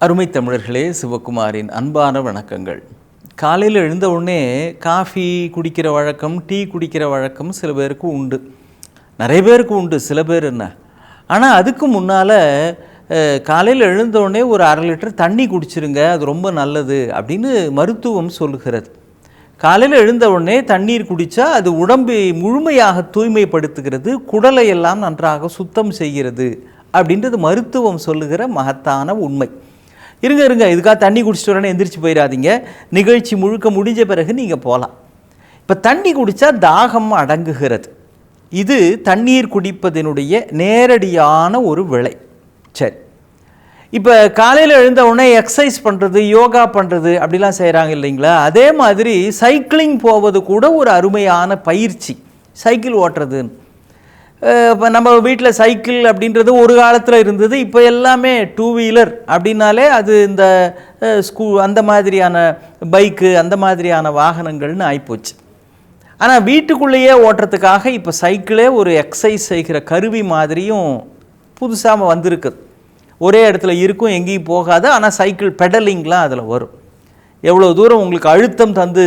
அருமை தமிழர்களே, சிவகுமாரின் அன்பான வணக்கங்கள். காலையில் எழுந்த உடனே காஃபி குடிக்கிற வழக்கம், டீ குடிக்கிற வழக்கம் சில பேருக்கு உண்டு, நிறைய பேருக்கு உண்டு. சில பேர் என்ன, ஆனால் அதுக்கு முன்னால் காலையில் எழுந்த உடனே ஒரு 1/2 லிட்டர் தண்ணி குடிச்சிருங்க, அது ரொம்ப நல்லது அப்படின்னு மருத்துவம் சொல்லுகிறது. காலையில் எழுந்த உடனே தண்ணீர் குடித்தா அது உடம்பை முழுமையாக தூய்மைப்படுத்துகிறது, குடலை எல்லாம் நன்றாக சுத்தம் செய்கிறது அப்படின்றது மருத்துவம் சொல்லுகிற மகத்தான உண்மை. இருங்க இதுக்காக தண்ணி குடிச்சிட்டு உடனே எந்திரிச்சு போயிடாதீங்க. நிகழ்ச்சி முழுக்க முடிஞ்ச பிறகு நீங்கள் போகலாம். இப்போ தண்ணி குடித்தா தாகம் அடங்குகிறது. இது தண்ணீர் குடிப்பதனுடைய நேரடியான ஒரு விளை. சரி, இப்போ காலையில் எழுந்த உடனே எக்ஸசைஸ் பண்ணுறது, யோகா பண்ணுறது அப்படிலாம் செய்கிறாங்க இல்லைங்களா? அதே மாதிரி சைக்கிளிங் போவது கூட ஒரு அருமையான பயிற்சி. சைக்கிள் ஓட்டுறதுன்னு இப்போ நம்ம வீட்டில் சைக்கிள் அப்படின்றது ஒரு காலத்தில் இருந்தது. இப்போ எல்லாமே 2 வீலர் அப்படின்னாலே அது இந்த அந்த மாதிரியான பைக்கு, அந்த மாதிரியான வாகனங்கள்னு ஆகிப்போச்சு. ஆனால் வீட்டுக்குள்ளேயே ஓட்டுறதுக்காக இப்போ சைக்கிளே ஒரு எக்ஸசைஸ் செய்கிற கருவி மாதிரியும் புதுசாக வந்திருக்குது. ஒரே இடத்துல இருக்கும், எங்கேயும் போகாது. ஆனால் சைக்கிள் பெடலிங்லாம் அதில் வரும். எவ்வளோ தூரம் உங்களுக்கு அழுத்தம் தந்து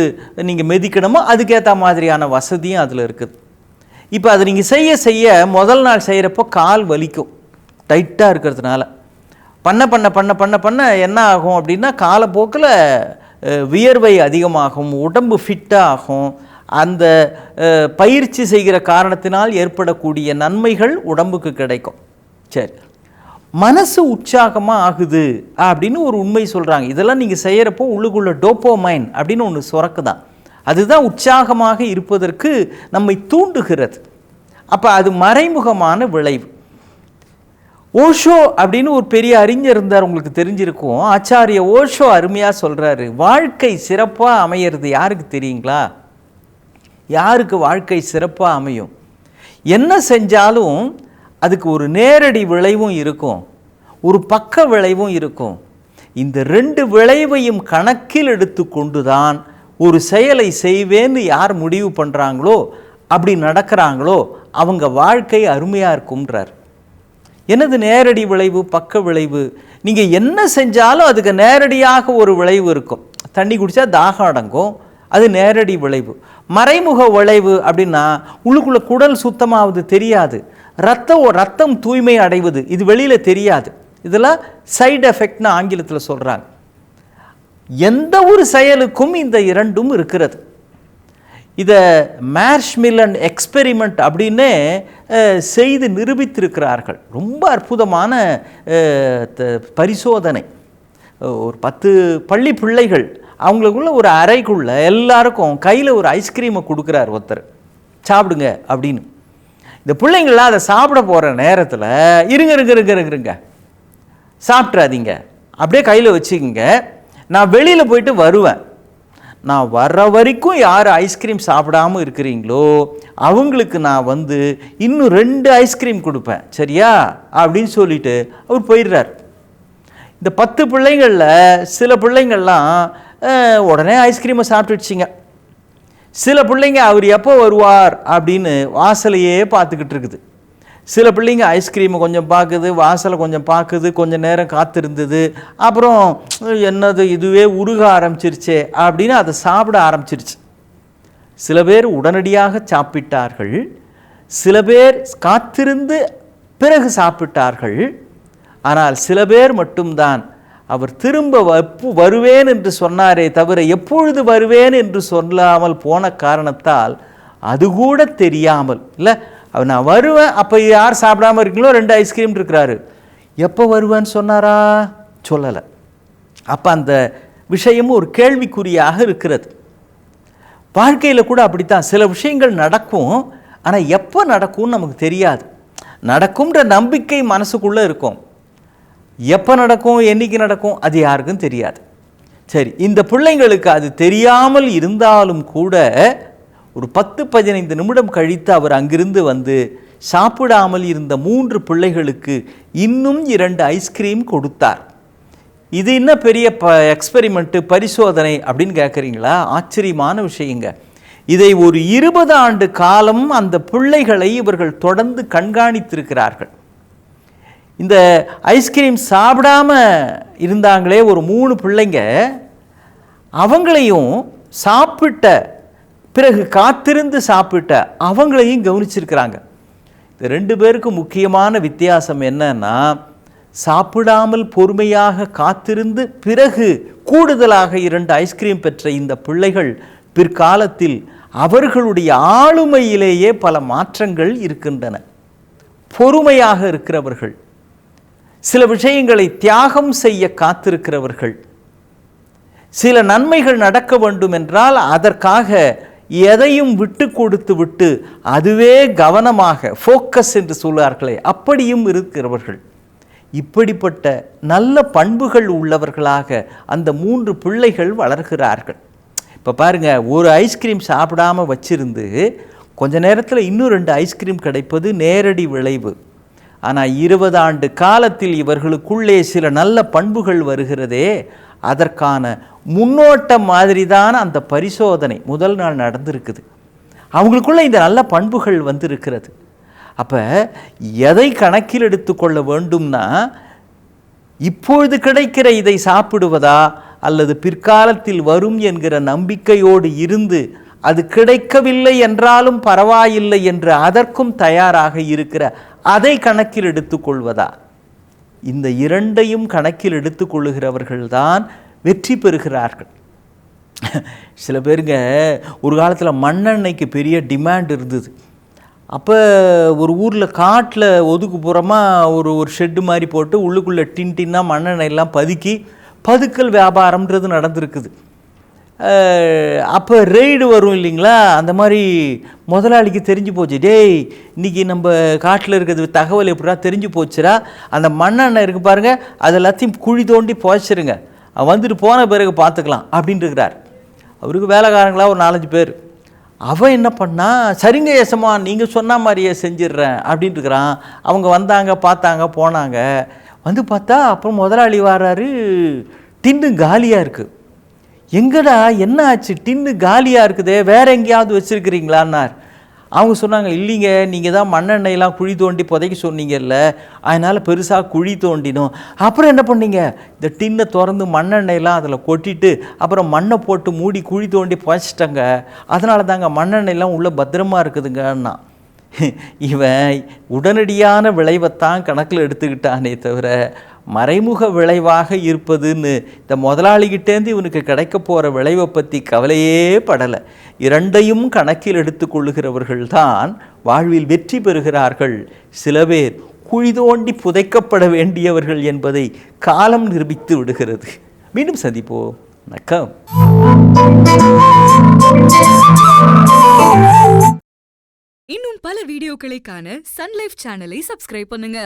நீங்கள் மிதிக்கணுமோ அதுக்கேற்ற மாதிரியான வசதியும் அதில் இருக்குது. இப்போ அதை நீங்கள் செய்ய முதல் நாள் செய்கிறப்போ கால் வலிக்கும், டைட்டாக இருக்கிறதுனால. பண்ண என்ன ஆகும் அப்படின்னா, காலப்போக்கில் வியர்வை அதிகமாகும், உடம்பு ஃபிட்டாக ஆகும். அந்த பயிற்சி செய்கிற காரணத்தினால் ஏற்படக்கூடிய நன்மைகள் உடம்புக்கு கிடைக்கும். சரி, மனசு உற்சாகமாக ஆகுது அப்படின்னு ஒரு உண்மை சொல்கிறாங்க. இதெல்லாம் நீங்கள் செய்கிறப்போ உள்ளுக்குள்ள டோப்போமைன் அப்படின்னு ஒன்று சுரக்குதான். அதுதான் உற்சாகமாக இருப்பதற்கு நம்மை தூண்டுகிறது. அப்போ அது மறைமுகமான விளைவு. ஓஷோ அப்படின்னு ஒரு பெரிய அறிஞர் இருந்தார், உங்களுக்கு தெரிஞ்சிருக்கும். ஆச்சாரிய ஓஷோ அருமையாக சொல்கிறாரு, வாழ்க்கை சிறப்பாக அமையிறது யாருக்கு தெரியுங்களா? யாருக்கு வாழ்க்கை சிறப்பாக அமையும்? என்ன செஞ்சாலும் அதுக்கு ஒரு நேரடி விளைவும் இருக்கும், ஒரு பக்க விளைவும் இருக்கும். இந்த 2 விளைவையும் கணக்கில் எடுத்து கொண்டு தான் ஒரு செயலை செய்வேன்னு யார் முடிவு பண்ணுறாங்களோ, அப்படி நடக்கிறாங்களோ, அவங்க வாழ்க்கை அருமையாக இருக்கும்ன்றார். என்னது நேரடி விளைவு, பக்க விளைவு? நீங்கள் என்ன செஞ்சாலும் அதுக்கு நேரடியாக ஒரு விளைவு இருக்கும். தண்ணி குடித்தா தாகம் அடங்கும், அது நேரடி விளைவு. மறைமுக விளைவு அப்படின்னா உள்ளுக்குள்ளே குடல் சுத்தமாவது தெரியாது, ரத்தம் தூய்மை அடைவது இது வெளியில் தெரியாது. இதெல்லாம் சைடு எஃபெக்ட்னு ஆங்கிலத்தில் சொல்கிறாங்க. எந்த ஒரு செயலுக்கும் இந்த 2ம் இருக்கிறது. இதை மார்ஷ்மில்லன் எக்ஸ்பெரிமெண்ட் அப்படின்னு செய்து நிரூபித்திருக்கிறார்கள். ரொம்ப அற்புதமான பரிசோதனை. ஒரு 10 பள்ளி பிள்ளைகள், அவங்களுக்குள்ள ஒரு அறைக்குள்ள எல்லாருக்கும் கையில் ஒரு ஐஸ்கிரீமை கொடுக்குறார் ஒருத்தர், சாப்பிடுங்க அப்படின்னு. இந்த பிள்ளைங்களாம் அதை சாப்பிட போகிற நேரத்தில் இருங்க சாப்பிட்றாதீங்க, அப்படியே கையில் வச்சுக்கோங்க, நான் வெளியில் போயிட்டு வருவேன், நான் வர்ற வரைக்கும் யார் ஐஸ்கிரீம் சாப்பிடாமல் இருக்கிறீங்களோ அவங்களுக்கு நான் இன்னும் 2 ஐஸ்கிரீம் கொடுப்பேன், சரியா அப்படின்னு சொல்லிட்டு அவர் போயிடுறார். இந்த 10 பிள்ளைங்களில் சில பிள்ளைங்கள்லாம் உடனே ஐஸ்கிரீமை சாப்பிட்டுடுச்சிங்க. சில பிள்ளைங்க அவர் எப்போ வருவார் அப்படின்னு வாசலையே பார்த்துக்கிட்டு இருக்குது. சில பிள்ளைங்க ஐஸ்கிரீமை கொஞ்சம் பார்க்குது, வாசலை கொஞ்சம் பார்க்குது, கொஞ்சம் நேரம் காத்திருந்தது, அப்புறம் என்னது இதுவே உருக ஆரம்பிச்சிருச்சே அப்படின்னு அதை சாப்பிட ஆரம்பிச்சிருச்சு. சில பேர் உடனடியாக சாப்பிட்டார்கள், சில பேர் காத்திருந்து பிறகு சாப்பிட்டார்கள். ஆனால் சில பேர் மட்டும்தான் அவர் திரும்ப வருவேன் என்று சொன்னாரே தவிர எப்பொழுது வருவேன் என்று சொல்லாமல் போன காரணத்தால் அது கூட தெரியாமல், இல்லை நான் வருவேன், அப்போ யார் சாப்பிடாமல் இருக்கீங்களோ 2 ஐஸ்கிரீம் இருக்கிறாரு, எப்போ வருவேன்னு சொன்னாரா? சொல்லலை. அப்போ அந்த விஷயமும் ஒரு கேள்விக்குறியாக இருக்கிறது. வாழ்க்கையில் கூட அப்படித்தான். சில விஷயங்கள் நடக்கும், ஆனால் எப்போ நடக்கும்னு நமக்கு தெரியாது. நடக்கும்ன்ற நம்பிக்கை மனசுக்குள்ளே இருக்கும், எப்போ நடக்கும், என்னைக்கு நடக்கும் அது யாருக்கும் தெரியாது. சரி, இந்த பிள்ளைங்களுக்கு அது தெரியாமல் இருந்தாலும் கூட ஒரு 10-15 நிமிடம் கழித்து அவர் அங்கிருந்து சாப்பிடாமல் இருந்த 3 பிள்ளைகளுக்கு இன்னும் 2 ஐஸ்கிரீம் கொடுத்தார். இது என்ன பெரிய எக்ஸ்பெரிமெண்ட்டு, பரிசோதனை அப்படின்னு கேட்குறீங்களா? ஆச்சரியமான விஷயங்க. இதை ஒரு 20 ஆண்டு காலம் அந்த பிள்ளைகளை இவர்கள் தொடர்ந்து கண்காணித்திருக்கிறார்கள். இந்த ஐஸ்கிரீம் சாப்பிடாம இருந்தாங்களே ஒரு 3 பிள்ளைங்க, அவங்களையும் சாப்பிட்ட பிறகு காத்திருந்து சாப்பிட்ட அவங்களையும் கவனிச்சிருக்கிறாங்க. இந்த 2 பேருக்கும் முக்கியமான வித்தியாசம் என்னன்னா, சாப்பிடாமல் பொறுமையாக காத்திருந்து பிறகு கூடுதலாக 2 ஐஸ்கிரீம் பெற்ற இந்த பிள்ளைகள் பிற்காலத்தில் அவர்களுடைய ஆளுமையிலேயே பல மாற்றங்கள் இருக்கின்றன. பொறுமையாக இருக்கிறவர்கள், சில விஷயங்களை தியாகம் செய்ய காத்திருக்கிறவர்கள், சில நன்மைகள் நடக்க வேண்டும் என்றால் அதற்காக எதையும் விட்டு கொடுத்து விட்டு அதுவே கவனமாக ஃபோக்கஸ் என்று சொல்வார்களே, அப்படியும் இருக்கிறவர்கள். இப்படிப்பட்ட நல்ல பண்புகள் உள்ளவர்களாக அந்த 3 பிள்ளைகள் வளர்கிறார்கள். இப்போ பாருங்க, ஒரு ஐஸ்கிரீம் சாப்பிடாமல் வச்சிருந்து கொஞ்ச நேரத்தில் இன்னும் 2 ஐஸ்கிரீம் கிடைப்பது நேரடி விளைவு. ஆனால் 20 ஆண்டு காலத்தில் இவர்களுக்குள்ளே சில நல்ல பண்புகள் வருகிறதே, அதற்கான முன்னோட்டம் மாதிரி தான் அந்த பரிசோதனை முதல் நாள் நடந்திருக்குது. அவங்களுக்குள்ள இந்த நல்ல பண்புகள் வந்திருக்கிறது. அப்போ எதை கணக்கில் எடுத்துக்கொள்ள வேண்டும்னா, இப்பொழுது கிடைக்கிற இதை சாப்பிடுவதா அல்லது பிற்காலத்தில் வரும் என்கிற நம்பிக்கையோடு இருந்து அது கிடைக்கவில்லை என்றாலும் பரவாயில்லை என்று அதற்கும் தயாராக இருக்கிற அதை கணக்கில் எடுத்துக்கொள்வதா? இந்த 2ஐயும் கணக்கில் எடுத்துக்கொள்ளுகிறவர்கள்தான் வெற்றி பெறுகிறார்கள். சில பேருங்க ஒரு காலத்தில் மண்ணெண்ணெய்க்கு பெரிய டிமாண்ட் இருந்தது. அப்போ ஒரு ஊரில் காட்டில் ஒதுக்குப்புறமாக ஒரு ஷெட்டு மாதிரி போட்டு உள்ளுக்குள்ளே டின்னாக மண்ணெண்ணெயெல்லாம் பதுக்கல் வியாபாரம்ன்றது நடந்திருக்குது. அப்போ ரெய்டு வரும் இல்லைங்களா, அந்த மாதிரி முதலாளிக்கு தெரிஞ்சு போச்சு, டேய் இன்றைக்கி நம்ம காட்டில் இருக்கிறது தகவல் எப்படா தெரிஞ்சு போச்சுரா, அந்த மண்ணெண்ணெய் இருக்குது பாருங்கள், அது எல்லாத்தையும் குழி தோண்டி புதைச்சிருங்க, வந்துட்டு போன பிறகு பார்த்துக்கலாம் அப்படின்ட்டு இருக்கிறார். அவருக்கு வேலைக்காரங்களாக ஒரு 4-5 பேர். அவன் என்ன பண்ணா, சரிங்க ஏசமா நீங்கள் சொன்ன மாதிரியே செஞ்சிடுறேன் அப்படின்ட்டு இருக்கிறான். அவங்க வந்தாங்க, பார்த்தாங்க, போனாங்க. வந்து பார்த்தா அப்புறம் முதலாளி வர்றாரு, டின்னு காலியாக இருக்குது. எங்கடா என்ன ஆச்சு, டின்னு காலியாக இருக்குதே, வேறு எங்கேயாவது வச்சுருக்கிறீங்களான்னார். அவங்க சொன்னாங்க, இல்லைங்க நீங்கள் தான் மண்ணெண்ணெயெல்லாம் குழி தோண்டி புதைக்க சொன்னீங்கல்ல, அதனால் பெருசாக குழி தோண்டினோம். அப்புறம் என்ன பண்ணீங்க, இந்த டின்னை திறந்து மண்ணெண்ணெயெல்லாம் அதில் கொட்டிட்டு அப்புறம் மண்ணை போட்டு மூடி குழி தோண்டி புதைச்சிட்டங்க, அதனால தாங்க மண்ணெண்ணெயெல்லாம் உள்ளே பத்திரமா இருக்குதுங்கன்னா. இவன் உடனடியான விளைவைத்தான் கணக்கில் எடுத்துக்கிட்டானே தவிர மறைமுக விளைவாக இருப்பதுன்னு இந்த முதலாளிகிட்டேருந்து இவனுக்கு கிடைக்க போகிற விளைவை பற்றி கவலையே படலை. 2ஐயும் கணக்கில் எடுத்துக்கொள்ளுகிறவர்கள் தான் வாழ்வில் வெற்றி பெறுகிறார்கள். சில பேர் குழி தோண்டி புதைக்கப்பட வேண்டியவர்கள் என்பதை காலம் நிரூபித்து விடுகிறது. மீண்டும் சந்திப்போம். வணக்கம். இன்னும் பல வீடியோக்களை காண சன் லைஃப் சேனலை சப்ஸ்கிரைப் பண்ணுங்க.